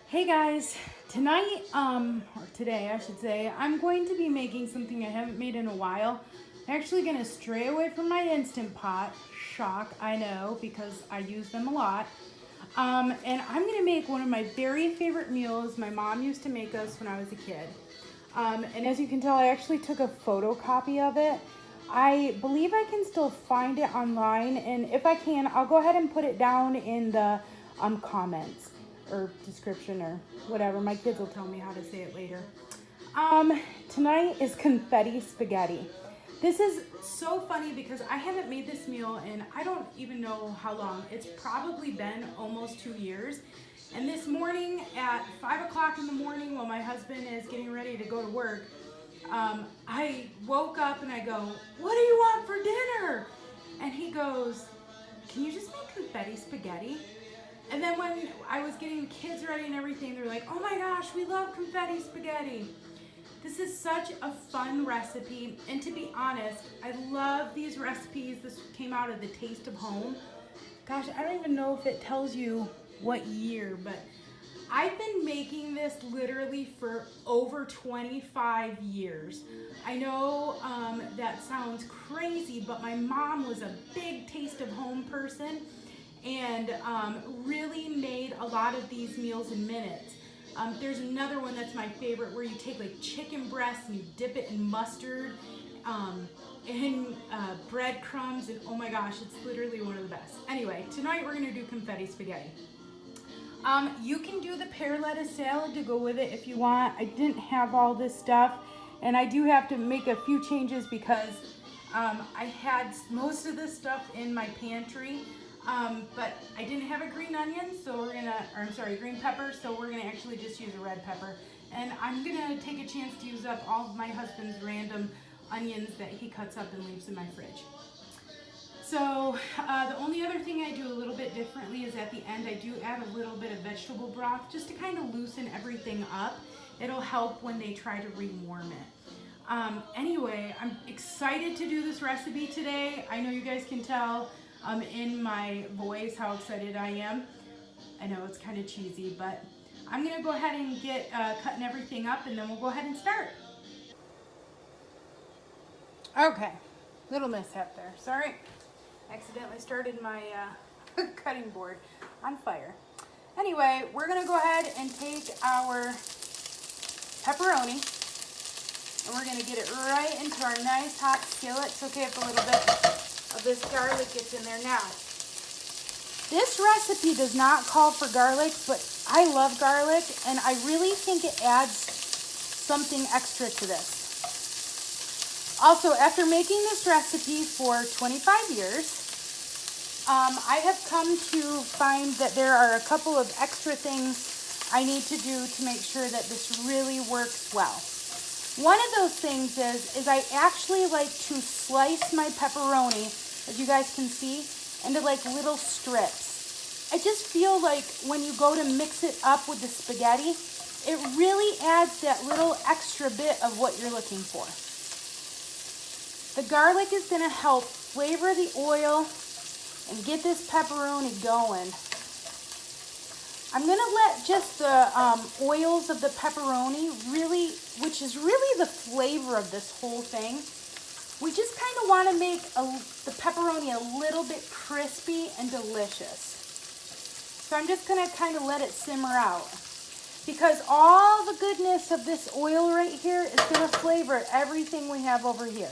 Hey guys, tonight, or today I should say, I'm going to be making something I haven't made in a while. I'm actually going to stray away from my Instant Pot. Shock, I know, because I use them a lot. And I'm going to make one of my very favorite meals my mom used to make us when I was a kid. And as you can tell, I actually took a photocopy of it. I believe I can still find it online, and if I can, I'll go ahead and put it down in the comments or description or whatever. My kids will tell me how to say it later. Tonight is confetti spaghetti. This is so funny because I haven't made this meal in I don't even know how long. It's probably been almost 2 years. And this morning at 5 o'clock in the morning while my husband is getting ready to go to work, I woke up and I go, "What do you want for dinner?" And he goes, "Can you just make confetti spaghetti?" And then when I was getting the kids ready and everything, they're like, "Oh my gosh, we love confetti spaghetti." This is such a fun recipe, and to be honest, I love these recipes. This came out of the Taste of Home. Gosh, I don't even know if it tells you what year, but I've been making this literally for over 25 years. I know that sounds crazy, but my mom was a big Taste of Home person and really made a lot of these meals in minutes. There's another one that's my favorite where you take like chicken breast and you dip it in mustard and breadcrumbs, and oh my gosh, it's literally one of the best. Anyway, tonight we're gonna do confetti spaghetti. You can do the pear lettuce salad to go with it if you want. I didn't have all this stuff, and I do have to make a few changes because I had most of this stuff in my pantry. But I didn't have a green onion, so green pepper, so we're gonna actually just use a red pepper. And I'm gonna take a chance to use up all of my husband's random onions that he cuts up and leaves in my fridge. So the only other thing I do a little bit differently is at the end I do add a little bit of vegetable broth just to kind of loosen everything up. It'll help when they try to rewarm it. Anyway, I'm excited to do this recipe today. I know you guys can tell in my voice how excited I am. I know it's kind of cheesy, but I'm gonna go ahead and get cutting everything up, and then we'll go ahead and start. Okay, little mishap there, sorry. Accidentally started my cutting board on fire. Anyway, we're gonna go ahead and take our pepperoni and we're gonna get it right into our nice hot skillet. It's okay if a little bit of this garlic gets in there now. This recipe does not call for garlic, but I love garlic and I really think it adds something extra to this. Also, after making this recipe for 25 years, I have come to find that there are a couple of extra things I need to do to make sure that this really works well. One of those things is I actually like to slice my pepperoni, as you guys can see, into like little strips. I just feel like when you go to mix it up with the spaghetti, it really adds that little extra bit of what you're looking for. The garlic is going to help flavor the oil and get this pepperoni going. I'm going to let just the oils of the pepperoni really, which is really the flavor of this whole thing. We just kind of want to make the pepperoni a little bit crispy and delicious. So I'm just going to kind of let it simmer out. Because all the goodness of this oil right here is going to flavor everything we have over here.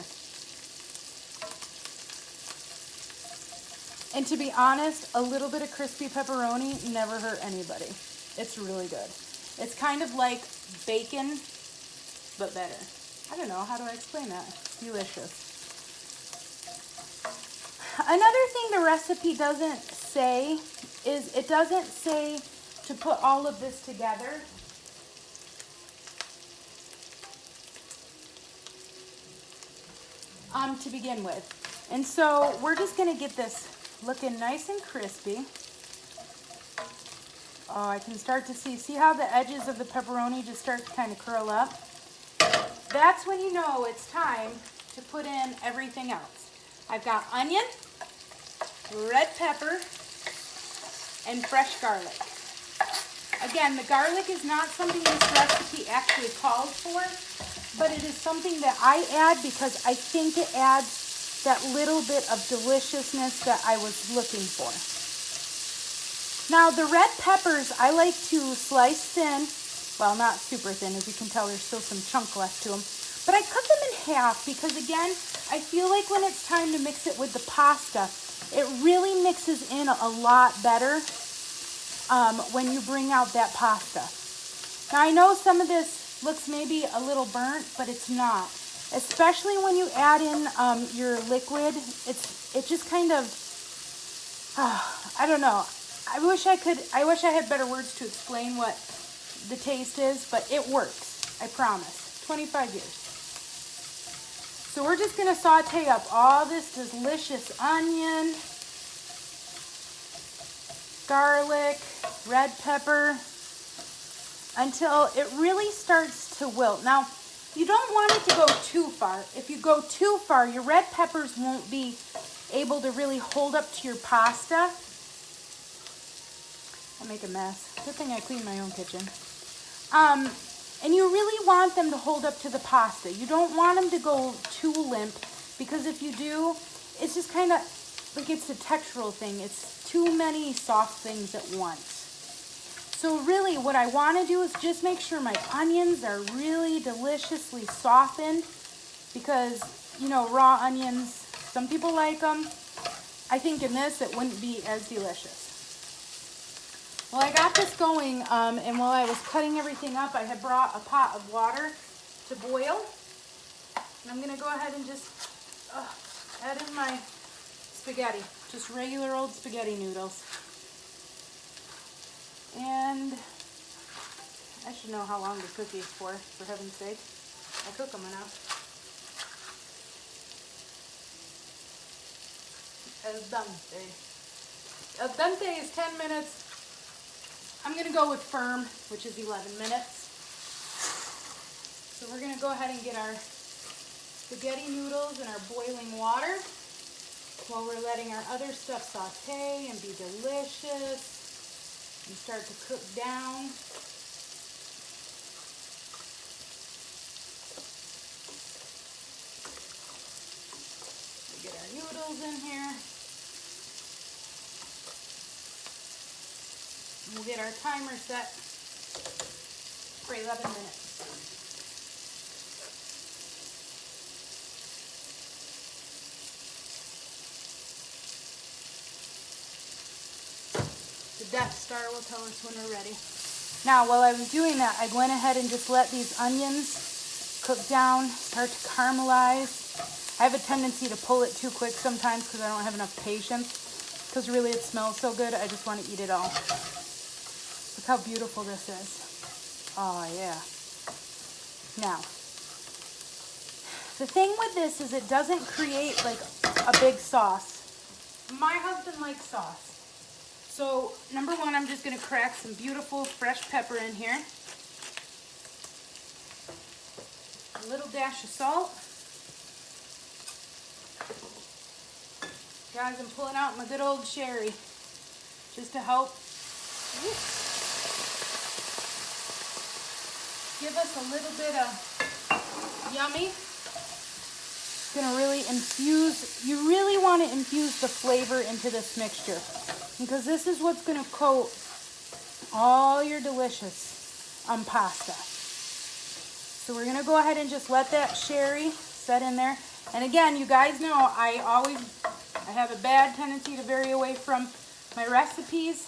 And to be honest, a little bit of crispy pepperoni never hurt anybody. It's really good. It's kind of like bacon, but better. I don't know, how do I explain that? It's delicious. Another thing the recipe doesn't say is it doesn't say to put all of this together. To begin with. And so we're just gonna get this looking nice and crispy. Oh, I can start to see how the edges of the pepperoni just start to kind of curl up? That's when you know it's time to put in everything else. I've got onion, red pepper, and fresh garlic. Again, the garlic is not something this recipe actually calls for, but it is something that I add because I think it adds that little bit of deliciousness that I was looking for. Now, the red peppers, I like to slice thin. Well, not super thin. As you can tell, there's still some chunk left to them. But I cut them in half because, again, I feel like when it's time to mix it with the pasta, it really mixes in a lot better when you bring out that pasta. Now, I know some of this looks maybe a little burnt, but it's not. Especially when you add in your liquid, it just kind of, I don't know. I wish I had better words to explain what the taste is, but it works. I promise. 25 years. So we're just going to saute up all this delicious onion, garlic, red pepper, until it really starts to wilt. Now, you don't want it to go too far. If you go too far, your red peppers won't be able to really hold up to your pasta. I make a mess. Good thing I clean my own kitchen. And you really want them to hold up to the pasta. You don't want them to go too limp, because if you do, it's just kind of like it's a textural thing. It's too many soft things at once. So really what I want to do is just make sure my onions are really deliciously softened, because, you know, raw onions, some people like them. I think in this it wouldn't be as delicious. Well, I got this going, and while I was cutting everything up, I had brought a pot of water to boil. And I'm going to go ahead and just add in my spaghetti, just regular old spaghetti noodles. And I should know how long to cook these for heaven's sake. I cook them enough. Al dente. Al dente is 10 minutes. I'm going to go with firm, which is 11 minutes. So we're going to go ahead and get our spaghetti noodles in our boiling water while we're letting our other stuff saute and be delicious and start to cook down. We get our noodles in here. We'll get our timer set for 11 minutes. The Death Star will tell us when we're ready. Now, while I was doing that, I went ahead and just let these onions cook down, start to caramelize. I have a tendency to pull it too quick sometimes because I don't have enough patience. Because really it smells so good, I just want to eat it all. Look how beautiful this is. Oh, yeah. Now, the thing with this is it doesn't create like a big sauce. My husband likes sauce. So, number one, I'm just going to crack some beautiful fresh pepper in here. A little dash of salt. Guys, I'm pulling out my good old sherry just to help give us a little bit of yummy. It's going to really infuse, you really want to infuse the flavor into this mixture, because this is what's going to coat all your delicious pasta. So we're going to go ahead and just let that sherry set in there. And again, you guys know I have a bad tendency to vary away from my recipes,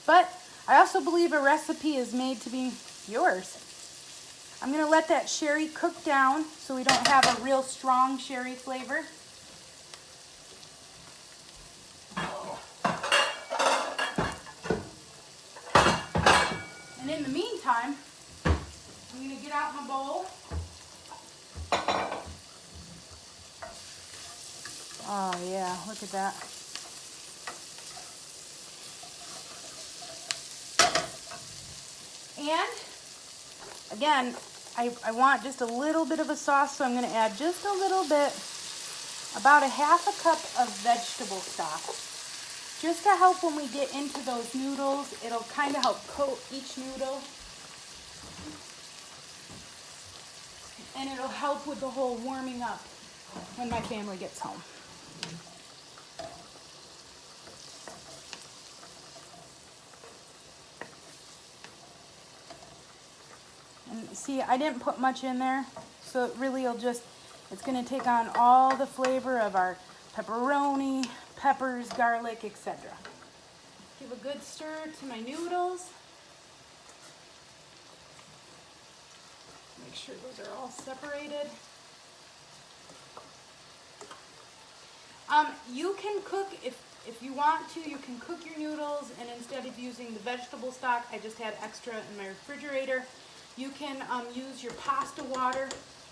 but I also believe a recipe is made to be yours. I'm going to let that sherry cook down so we don't have a real strong sherry flavor. And in the meantime, I'm going to get out my bowl. Oh yeah, look at that. And again, I want just a little bit of a sauce, so I'm going to add just a little bit, about a half a cup of vegetable stock. just to help when we get into those noodles. It'll kind of help coat each noodle. And it'll help with the whole warming up when my family gets home. And see, I didn't put much in there, so it really will just, it's gonna take on all the flavor of our pepperoni, peppers, garlic, etc. Give a good stir to my noodles. Make sure those are all separated. You can cook, if you want to, you can cook your noodles, and instead of using the vegetable stock, I just had extra in my refrigerator. You can use your pasta water.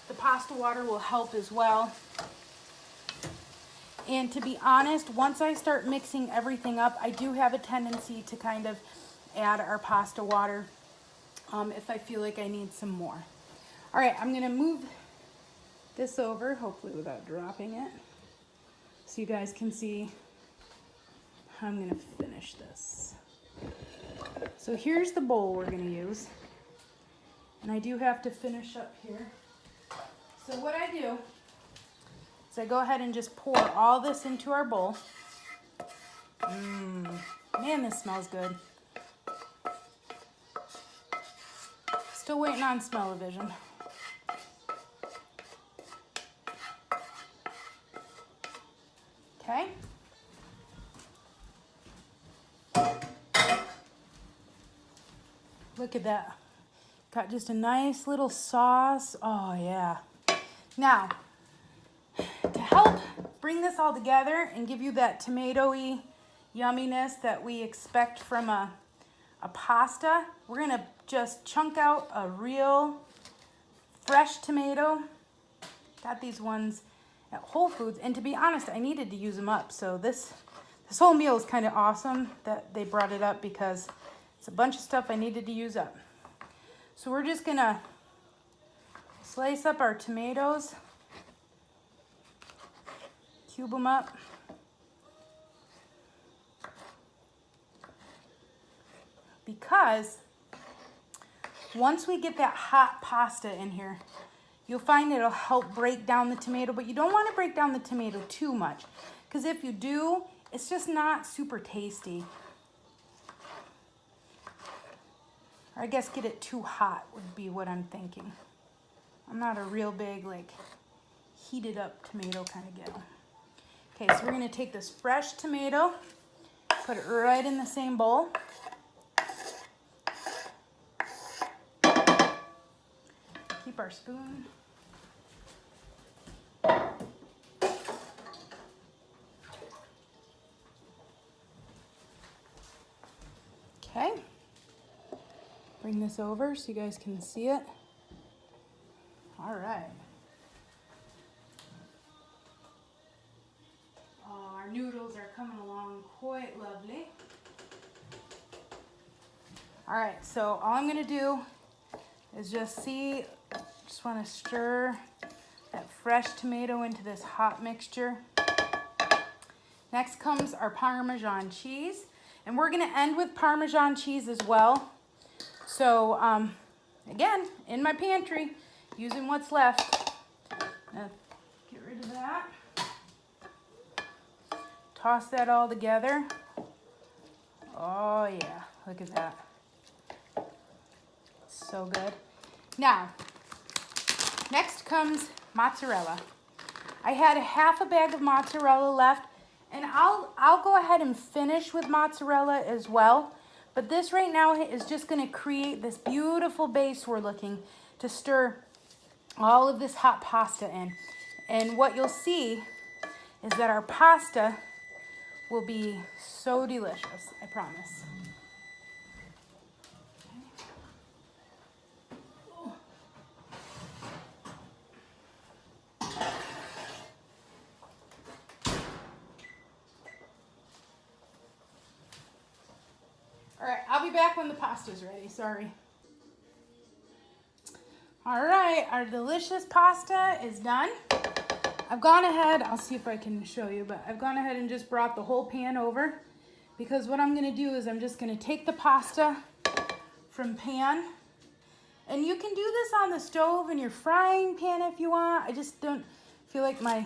The pasta water will help as well. And to be honest, once I start mixing everything up, I do have a tendency to kind of add our pasta water if I feel like I need some more. All right, I'm gonna move this over, hopefully without dropping it, so you guys can see how I'm gonna finish this. So here's the bowl we're gonna use. And I do have to finish up here. So what I do is I go ahead and just pour all this into our bowl. Man, this smells good. Still waiting on smell-o-vision. Okay. Look at that. Got just a nice little sauce. Oh yeah. Now, to help bring this all together and give you that tomatoey yumminess that we expect from a pasta, we're gonna just chunk out a real fresh tomato. Got these ones at Whole Foods, and to be honest, I needed to use them up. So this whole meal is kind of awesome that they brought it up, because it's a bunch of stuff I needed to use up. So we're just gonna slice up our tomatoes, cube them up. Because once we get that hot pasta in here, you'll find it'll help break down the tomato, but you don't want to break down the tomato too much, because if you do, it's just not super tasty. Or I guess get it too hot would be what I'm thinking. I'm not a real big, like, heated up tomato kind of gal. Okay, so we're gonna take this fresh tomato, put it right in the same bowl. Keep our spoon. Okay. Bring this over so you guys can see it. All right. Oh, our noodles are coming along quite lovely. All right, so all I'm gonna do is just want to stir that fresh tomato into this hot mixture. Next comes our Parmesan cheese, and we're gonna end with Parmesan cheese as well. So again, in my pantry, using what's left. Get rid of that. Toss that all together. Oh yeah, look at that. So good. Now, next comes mozzarella. I had half a bag of mozzarella left, and I'll go ahead and finish with mozzarella as well. But this right now is just going to create this beautiful base we're looking to stir all of this hot pasta in. And what you'll see is that our pasta will be so delicious, I promise. All right, I'll be back when the pasta's ready, sorry. All right, our delicious pasta is done. I've gone ahead, I'll see if I can show you, but I've gone ahead and just brought the whole pan over because what I'm gonna do is I'm just gonna take the pasta from pan, and you can do this on the stove in your frying pan if you want. I just don't feel like my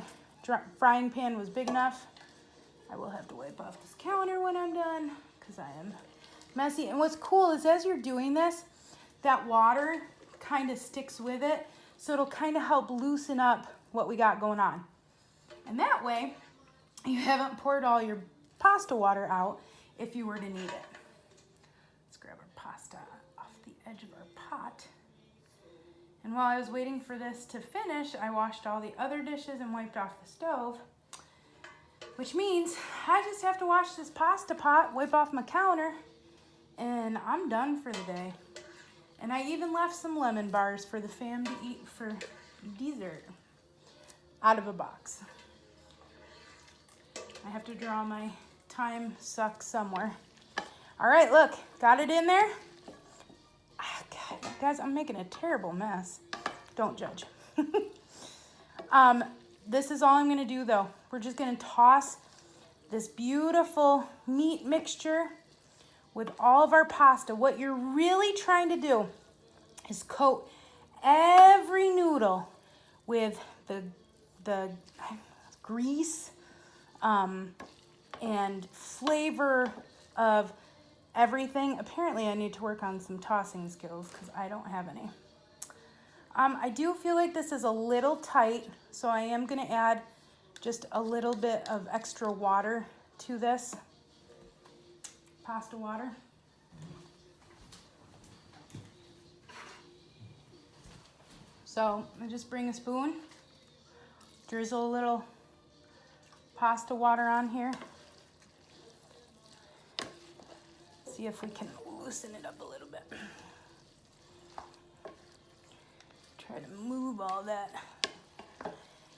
frying pan was big enough. I will have to wipe off this counter when I'm done because I am messy. And what's cool is as you're doing this, that water kind of sticks with it, so it'll kind of help loosen up what we got going on. And that way, you haven't poured all your pasta water out if you were to need it. Let's grab our pasta off the edge of our pot. And while I was waiting for this to finish, I washed all the other dishes and wiped off the stove, which means I just have to wash this pasta pot, wipe off my counter, and I'm done for the day. And I even left some lemon bars for the fam to eat for dessert out of a box. I have to draw my time suck somewhere. All right, look, got it in there. Ah, God, guys, I'm making a terrible mess. Don't judge. This is all I'm gonna do though. We're just gonna toss this beautiful meat mixture with all of our pasta. What you're really trying to do is coat every noodle with the grease and flavor of everything. Apparently I need to work on some tossing skills because I don't have any. I do feel like this is a little tight, so I am gonna add just a little bit of extra water to this pasta water. So I just bring a spoon, drizzle a little pasta water on here. See if we can loosen it up a little bit. Try to move all that.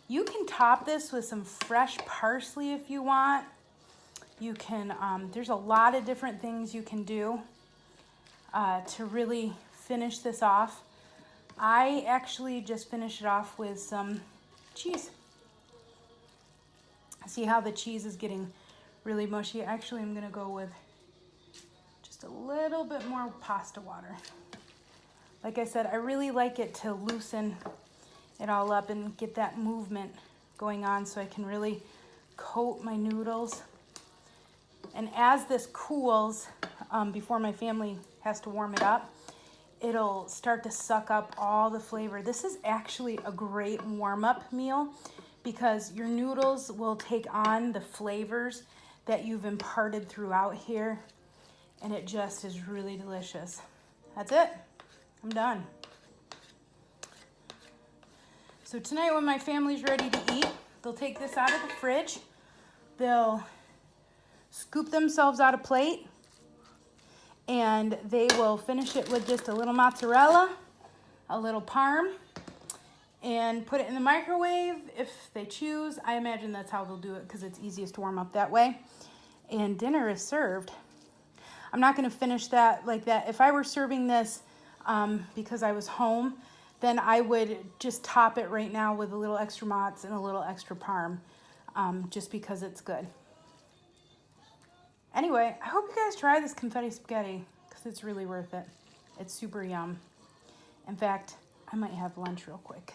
You can top this with some fresh parsley if you want. You can, there's a lot of different things you can do to really finish this off. I actually just finished it off with some cheese. See how the cheese is getting really mushy? Actually, I'm gonna go with just a little bit more pasta water. Like I said, I really like it to loosen it all up and get that movement going on so I can really coat my noodles. And as this cools, before my family has to warm it up, it'll start to suck up all the flavor. This is actually a great warm-up meal because your noodles will take on the flavors that you've imparted throughout here, and it just is really delicious. That's it. I'm done. So tonight when my family's ready to eat, they'll take this out of the fridge. They'll scoop themselves out a plate, and they will finish it with just a little mozzarella, a little parm, and put it in the microwave if they choose. I imagine that's how they'll do it because it's easiest to warm up that way. And dinner is served. I'm not going to finish that like that. If I were serving this because I was home, then I would just top it right now with a little extra mozz and a little extra parm, just because it's good. Anyway, I hope you guys try this confetti spaghetti because it's really worth it. It's super yum. In fact, I might have lunch real quick.